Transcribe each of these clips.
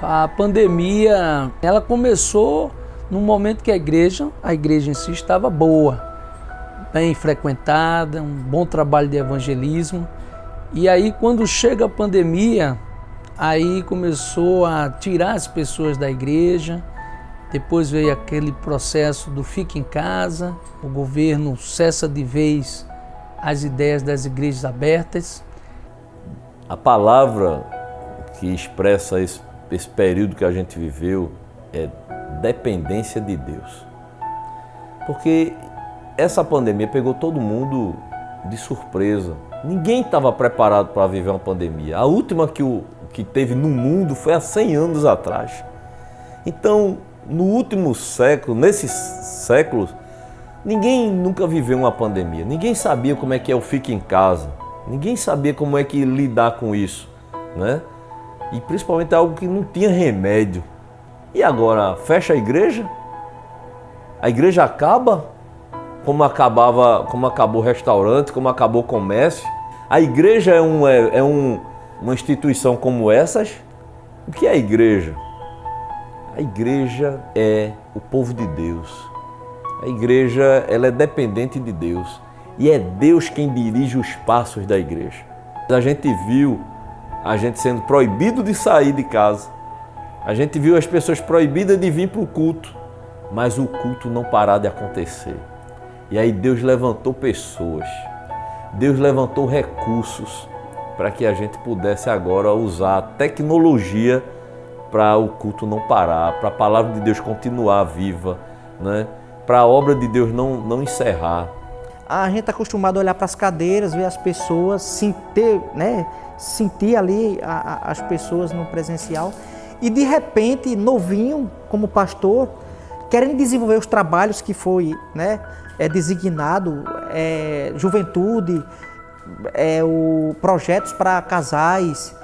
A pandemia, ela começou no momento que a igreja em si estava boa, bem frequentada, um bom trabalho de evangelismo. E aí, quando chega a pandemia, aí começou a tirar as pessoas da igreja. Depois veio aquele processo do fica em casa, o governo cessa de vez as ideias das igrejas abertas. A palavra que expressa esse período que a gente viveu é dependência de Deus. Porque essa pandemia pegou todo mundo de surpresa. Ninguém estava preparado para viver uma pandemia. A última que teve no mundo foi há 100 anos atrás. Então, no último século, nesses séculos, ninguém nunca viveu uma pandemia. Ninguém sabia como é que é o fica em casa. Ninguém sabia como é que lidar com isso, né? E principalmente algo que não tinha remédio. E agora, fecha a igreja? A igreja acaba? Como acabou o restaurante, como acabou o comércio? A igreja é uma instituição como essas? O que é a igreja? A igreja é o povo de Deus. A igreja, ela é dependente de Deus. E é Deus quem dirige os passos da igreja. A gente viu a gente sendo proibido de sair de casa. A gente viu as pessoas proibidas de vir para o culto. Mas o culto não parar de acontecer. E aí Deus levantou pessoas. Deus levantou recursos para que a gente pudesse agora usar a tecnologia para o culto não parar, para a palavra de Deus continuar viva, né? Para a obra de Deus não encerrar. A gente está acostumado a olhar para as cadeiras, ver as pessoas, sentir ali as pessoas no presencial e de repente, novinho como pastor, querendo desenvolver os trabalhos que foi designado, juventude, projetos para casais,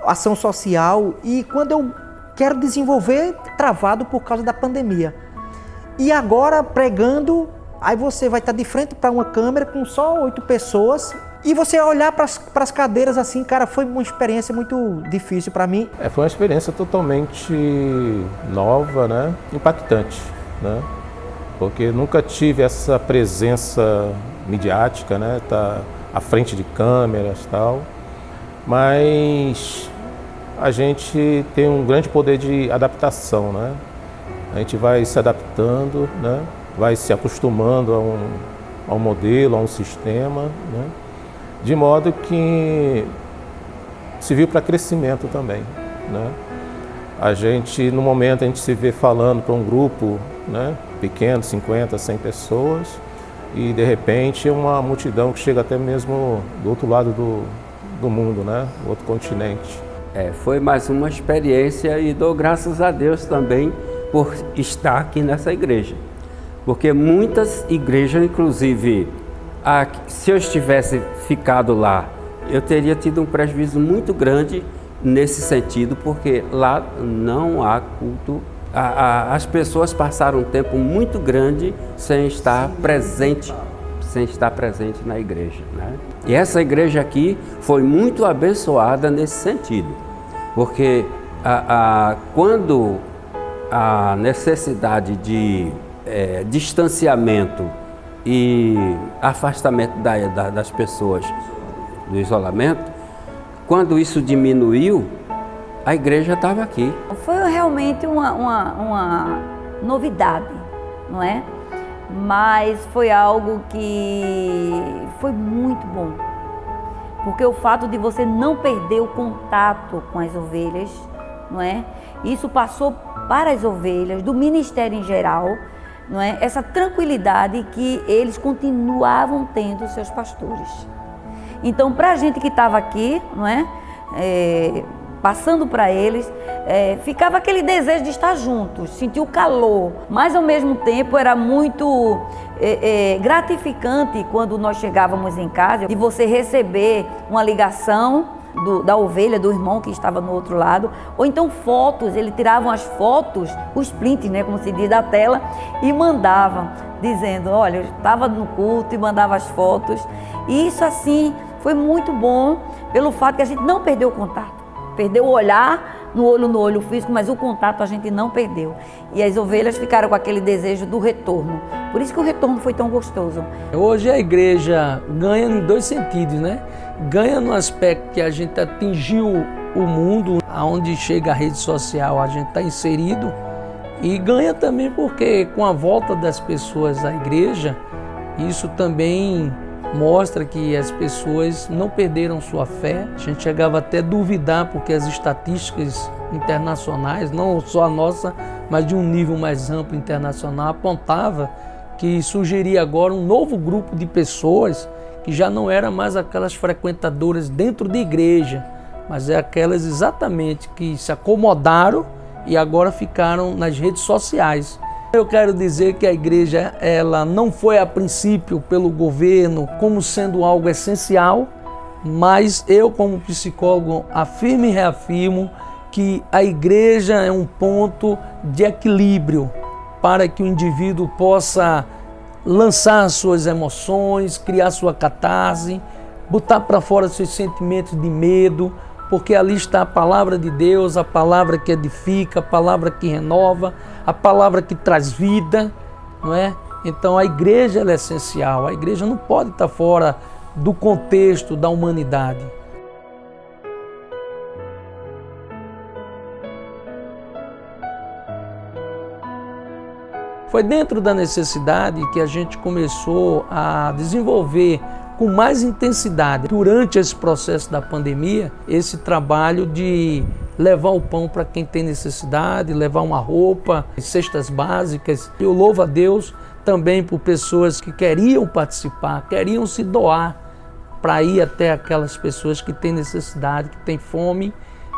ação social, e quando eu quero desenvolver, travado por causa da pandemia. E agora pregando, aí você vai estar de frente para uma câmera com só 8 pessoas e você olhar para as cadeiras assim, cara, foi uma experiência muito difícil para mim. Foi uma experiência totalmente nova, né? Impactante, né? Porque nunca tive essa presença midiática, né? Tá à frente de câmeras e tal, mas a gente tem um grande poder de adaptação, né? A gente vai se adaptando, né? Vai se acostumando a um modelo, a um sistema, né? De modo que serviu para crescimento também, né? No momento, a gente se vê falando para um grupo, né? Pequeno, 50, 100 pessoas, e de repente uma multidão que chega até mesmo do outro lado do mundo, né? Do outro continente. Foi mais uma experiência e dou graças a Deus também por estar aqui nessa igreja. Porque muitas igrejas, inclusive, se eu estivesse ficado lá, eu teria tido um prejuízo muito grande nesse sentido, porque lá não há culto. As pessoas passaram um tempo muito grande sem estar presente na igreja, né? E essa igreja aqui foi muito abençoada nesse sentido, porque quando a necessidade de distanciamento e afastamento das pessoas do isolamento, quando isso diminuiu, a igreja estava aqui. Foi realmente uma novidade, não é? Mas foi algo que foi muito bom, porque o fato de você não perder o contato com as ovelhas, não é? Isso passou para as ovelhas, do ministério em geral, não é? Essa tranquilidade que eles continuavam tendo, seus pastores. Então, para a gente que estava aqui, não é? Passando para eles, ficava aquele desejo de estar juntos, sentir o calor, mas ao mesmo tempo era muito gratificante quando nós chegávamos em casa e você receber uma ligação da ovelha, do irmão que estava no outro lado, ou então fotos, eles tiravam as fotos, os prints, né, como se diz, da tela e mandavam, dizendo, olha, eu estava no culto, e mandava as fotos. E isso assim foi muito bom pelo fato que a gente não perdeu o contato, perdeu o olhar, no olho físico, mas o contato a gente não perdeu. E as ovelhas ficaram com aquele desejo do retorno. Por isso que o retorno foi tão gostoso. Hoje a igreja ganha em dois sentidos, né? Ganha no aspecto que a gente atingiu o mundo, aonde chega a rede social, a gente está inserido, e ganha também porque com a volta das pessoas à igreja, isso também mostra que as pessoas não perderam sua fé. A gente chegava até a duvidar, porque as estatísticas internacionais, não só a nossa, mas de um nível mais amplo internacional, apontava que surgiria agora um novo grupo de pessoas que já não eram mais aquelas frequentadoras dentro da igreja, mas é aquelas exatamente que se acomodaram e agora ficaram nas redes sociais. Eu quero dizer que a igreja, ela não foi a princípio pelo governo como sendo algo essencial, mas eu como psicólogo afirmo e reafirmo que a igreja é um ponto de equilíbrio para que o indivíduo possa lançar suas emoções, criar sua catarse, botar para fora seus sentimentos de medo, porque ali está a palavra de Deus, a palavra que edifica, a palavra que renova, a palavra que traz vida, não é? Então a igreja ela é essencial, a igreja não pode estar fora do contexto da humanidade. Foi dentro da necessidade que a gente começou a desenvolver com mais intensidade, durante esse processo da pandemia, esse trabalho de levar o pão para quem tem necessidade, levar uma roupa, cestas básicas. Eu louvo a Deus também por pessoas que queriam participar, queriam se doar para ir até aquelas pessoas que têm necessidade, que têm fome,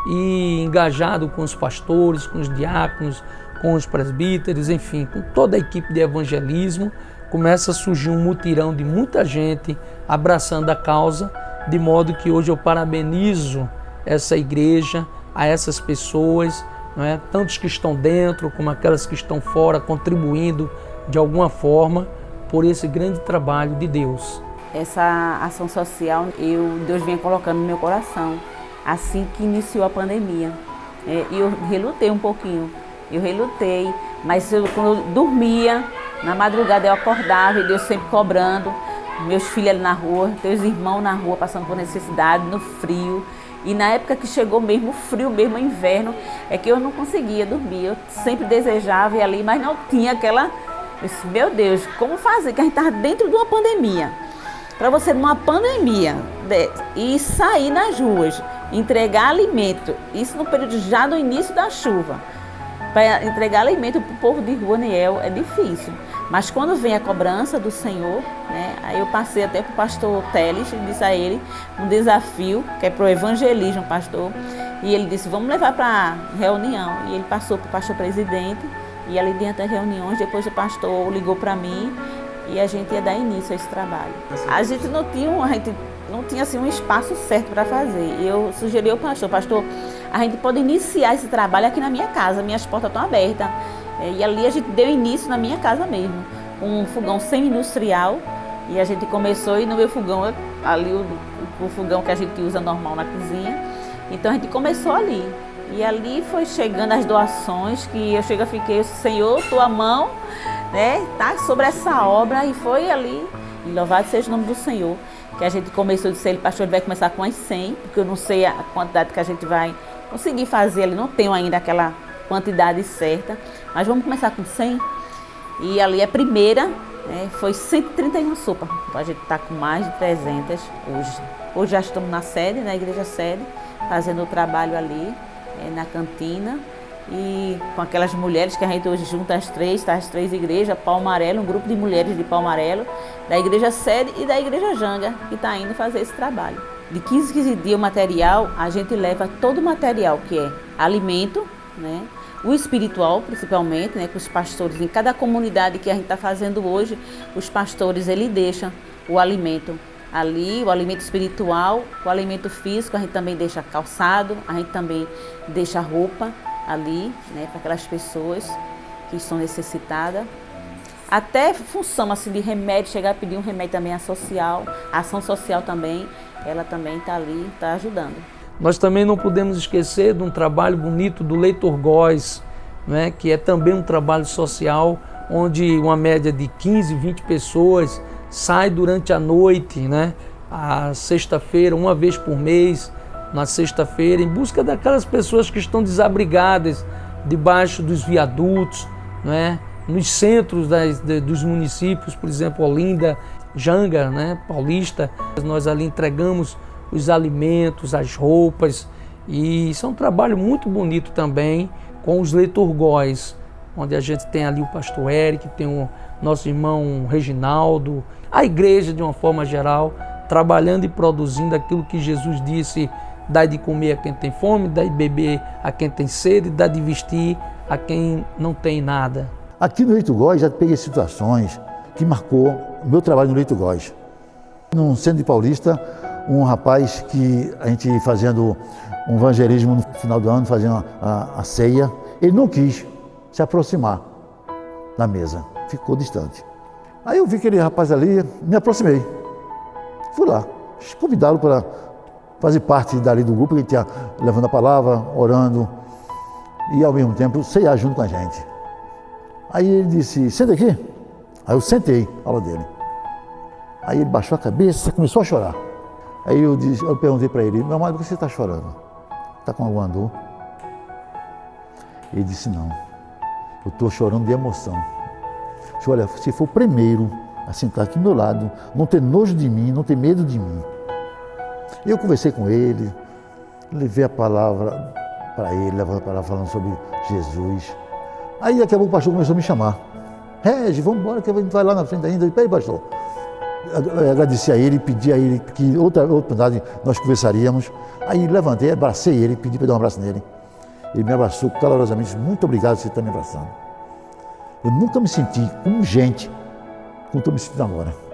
e engajado com os pastores, com os diáconos, com os presbíteros, enfim, com toda a equipe de evangelismo, começa a surgir um mutirão de muita gente abraçando a causa, de modo que hoje eu parabenizo essa igreja, a essas pessoas, não é? Tantos que estão dentro como aquelas que estão fora, contribuindo de alguma forma por esse grande trabalho de Deus. Essa ação social, Deus vinha colocando no meu coração, assim que iniciou a pandemia. E eu relutei um pouquinho, mas quando eu dormia, na madrugada eu acordava e Deus sempre cobrando, meus filhos ali na rua, teus irmãos na rua passando por necessidade, no frio. E na época que chegou mesmo o frio, mesmo o inverno, é que eu não conseguia dormir. Eu sempre desejava ir ali, mas não tinha aquela... Eu disse, meu Deus, como fazer? Que a gente estava dentro de uma pandemia. Para você, numa pandemia, e sair nas ruas, entregar alimento, isso no período já do início da chuva, para entregar alimento para o povo de Rua Niel é difícil. Mas quando vem a cobrança do Senhor, né, aí eu passei até para o pastor Teles e disse a ele um desafio, que é para o evangelismo, pastor. E ele disse, vamos levar para a reunião. E ele passou para o pastor presidente, e ali dentro das reuniões, depois o pastor ligou para mim e a gente ia dar início a esse trabalho. A gente não tinha assim, um espaço certo para fazer. E eu sugeri ao pastor, a gente pode iniciar esse trabalho aqui na minha casa, minhas portas estão abertas. E ali a gente deu início na minha casa mesmo, com um fogão semi-industrial, e a gente começou, e no meu fogão, ali o fogão que a gente usa normal na cozinha, então a gente começou ali. E ali foi chegando as doações, que eu fiquei, Senhor, tua mão, né, tá sobre essa obra, e foi ali, e louvado seja o nome do Senhor, que a gente começou, disse ele, pastor, ele vai começar com as 100, porque eu não sei a quantidade que a gente vai conseguir fazer, ali não tenho ainda aquela quantidade certa, mas vamos começar com 100. E ali a primeira, né, foi 131 sopas. Então a gente está com mais de 300 hoje. Hoje já estamos na sede, na igreja sede, fazendo o trabalho ali, na cantina, e com aquelas mulheres que a gente hoje junta as três igrejas, Palmarelo, um grupo de mulheres de Palmarelo, da igreja sede e da igreja Janga, que está indo fazer esse trabalho. De 15 em 15 dias o material, a gente leva todo o material, que é alimento, né? O espiritual, principalmente, né? Com os pastores, em cada comunidade que a gente está fazendo hoje, os pastores, ele deixa o alimento ali, o alimento espiritual, o alimento físico, a gente também deixa calçado, a gente também deixa roupa ali, né? Para aquelas pessoas que estão necessitadas. Até função assim, de remédio, chegar a pedir um remédio também a ação social também, ela também está ali, está ajudando. Nós também não podemos esquecer de um trabalho bonito do Leitor Góes, né, que é também um trabalho social, onde uma média de 15, 20 pessoas sai durante a noite, né, a sexta-feira, uma vez por mês, na sexta-feira, em busca daquelas pessoas que estão desabrigadas debaixo dos viadutos, né, nos centros dos municípios, por exemplo, Olinda, Janga, né, Paulista. Nós ali entregamos os alimentos, as roupas, e isso é um trabalho muito bonito também com os Leitor Góes, onde a gente tem ali o pastor Eric, tem o nosso irmão Reginaldo, a igreja de uma forma geral, trabalhando e produzindo aquilo que Jesus disse: dá de comer a quem tem fome, dá de beber a quem tem sede, dá de vestir a quem não tem nada. Aqui no Leitor Góes já peguei situações que marcou o meu trabalho no Leitor Góes. No centro de Paulista, um rapaz que a gente fazendo um evangelismo no final do ano, fazendo a ceia, ele não quis se aproximar da mesa, ficou distante. Aí eu vi aquele rapaz ali, me aproximei, fui lá, convidá-lo para fazer parte dali do grupo, que ele tinha levando a palavra, orando e ao mesmo tempo ceiar junto com a gente. Aí ele disse: senta aqui. Aí eu sentei ao lado dele. Aí ele baixou a cabeça, começou a chorar. Aí eu perguntei para ele: meu amado, por que você está chorando? Está com alguma dor? Ele disse: não, eu estou chorando de emoção. Eu disse: olha, você foi o primeiro a sentar aqui do meu lado, não ter nojo de mim, não ter medo de mim. Eu conversei com ele, levei a palavra para ele, levei a palavra falando sobre Jesus. Aí daqui a pouco o pastor começou a me chamar: Regi, vamos embora que a gente vai lá na frente ainda. Peraí, pastor. Eu agradeci a ele, pedi a ele que outra oportunidade nós conversaríamos. Aí levantei, abracei ele, pedi para dar um abraço nele. Ele me abraçou calorosamente: muito obrigado por você estar me abraçando. Eu nunca me senti como gente, como estou me sentindo agora.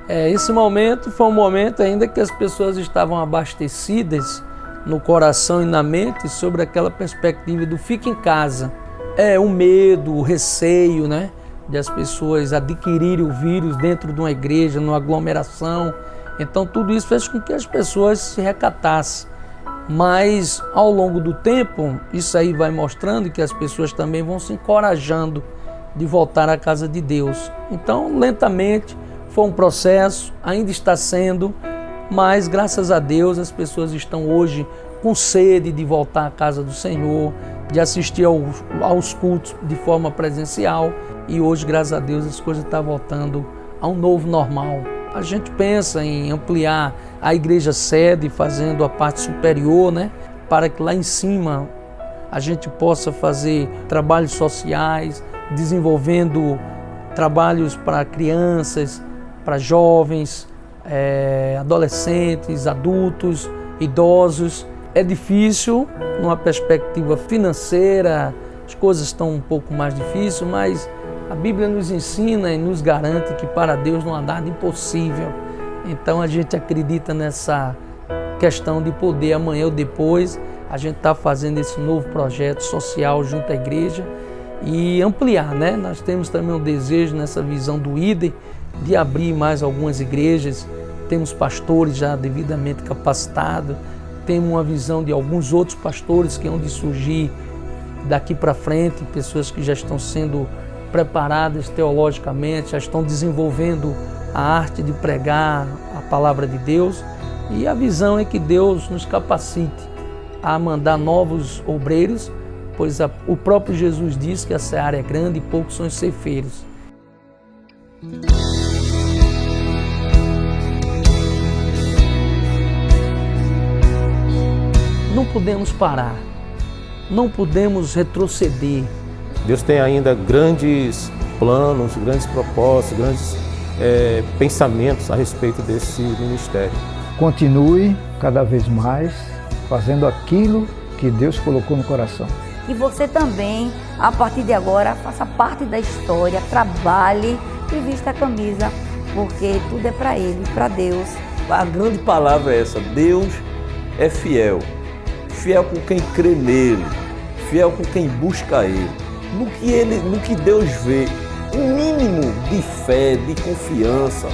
Esse momento foi um momento ainda que as pessoas estavam abastecidas no coração e na mente sobre aquela perspectiva do fica em casa. O medo, o receio, né, de as pessoas adquirirem o vírus dentro de uma igreja, numa aglomeração. Então tudo isso fez com que as pessoas se recatassem. Mas ao longo do tempo, isso aí vai mostrando que as pessoas também vão se encorajando de voltar à casa de Deus. Então, lentamente, foi um processo, ainda está sendo, mas graças a Deus as pessoas estão hoje com sede de voltar à casa do Senhor, de assistir aos cultos de forma presencial, e hoje, graças a Deus, as coisas estão voltando a um novo normal. A gente pensa em ampliar a igreja sede, fazendo a parte superior, né, para que lá em cima a gente possa fazer trabalhos sociais, desenvolvendo trabalhos para crianças, para jovens, adolescentes, adultos, idosos. É difícil numa perspectiva financeira, as coisas estão um pouco mais difíceis, mas a Bíblia nos ensina e nos garante que para Deus não há nada impossível. Então a gente acredita nessa questão de poder amanhã ou depois a gente está fazendo esse novo projeto social junto à igreja e ampliar, né? Nós temos também um desejo nessa visão do IDE de abrir mais algumas igrejas, temos pastores já devidamente capacitados, temos uma visão de alguns outros pastores que hão de surgir daqui para frente, pessoas que já estão sendo preparadas teologicamente, já estão desenvolvendo a arte de pregar a palavra de Deus, e a visão é que Deus nos capacite a mandar novos obreiros, pois o próprio Jesus diz que a seara é grande e poucos são os ceifeiros. Não podemos parar, não podemos retroceder. Deus tem ainda grandes planos, grandes propósitos, grandes pensamentos a respeito desse ministério. Continue cada vez mais fazendo aquilo que Deus colocou no coração. E você também, a partir de agora, faça parte da história, trabalhe e vista a camisa, porque tudo é para Ele, para Deus. A grande palavra é essa: Deus é fiel. Fiel com quem crê nele, fiel com quem busca Ele. no que Deus vê, um mínimo de fé, de confiança,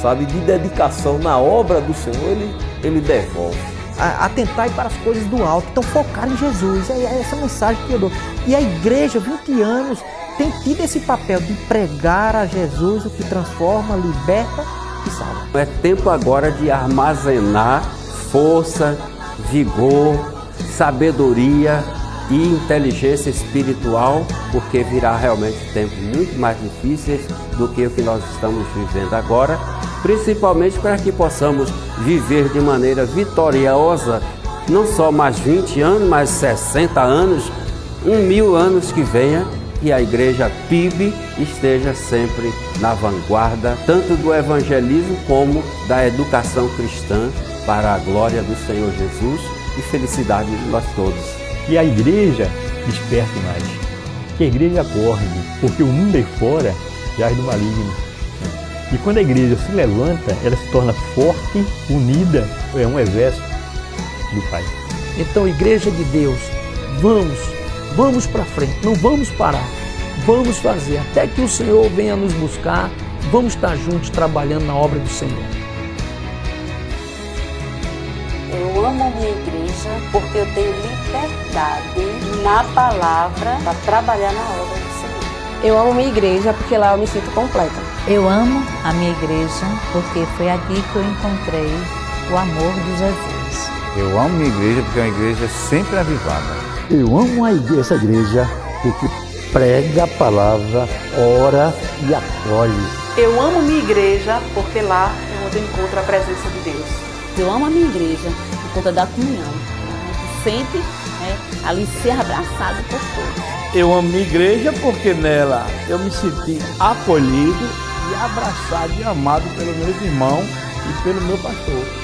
sabe, de dedicação na obra do Senhor, ele devolve. Atentai para as coisas do alto, então focar em Jesus, é essa mensagem que eu dou. E a igreja, 20 anos, tem tido esse papel de pregar a Jesus, o que transforma, liberta e salva. É tempo agora de armazenar força, vigor, sabedoria e inteligência espiritual, porque virá realmente tempos muito mais difíceis do que o que nós estamos vivendo agora, principalmente para que possamos viver de maneira vitoriosa, não só mais 20 anos, mais 60 anos, 1000 anos que venha, e a igreja PIB esteja sempre na vanguarda, tanto do evangelismo como da educação cristã, para a glória do Senhor Jesus e felicidade de nós todos. Que a igreja desperte mais, que a igreja acorde, porque o mundo aí fora jaz do maligno. E quando a igreja se levanta, ela se torna forte, unida, é um exército do Pai. Então, igreja de Deus, vamos para frente, não vamos parar, vamos fazer, até que o Senhor venha nos buscar, vamos estar juntos trabalhando na obra do Senhor. Eu amo a minha igreja porque eu tenho liberdade na palavra para trabalhar na obra do Senhor. Eu amo minha igreja porque lá eu me sinto completa. Eu amo a minha igreja porque foi aqui que eu encontrei o amor de Jesus. Eu amo minha igreja porque é uma igreja sempre avivada. Eu amo essa igreja porque prega a palavra, ora e acolhe. Eu amo minha igreja porque lá é onde eu encontro a presença de Deus. Eu amo a minha igreja por conta da comunhão. A gente sente ali ser abraçado por todos. Eu amo minha igreja porque nela eu me senti acolhido e abraçado e amado pelos meus irmãos e pelo meu pastor.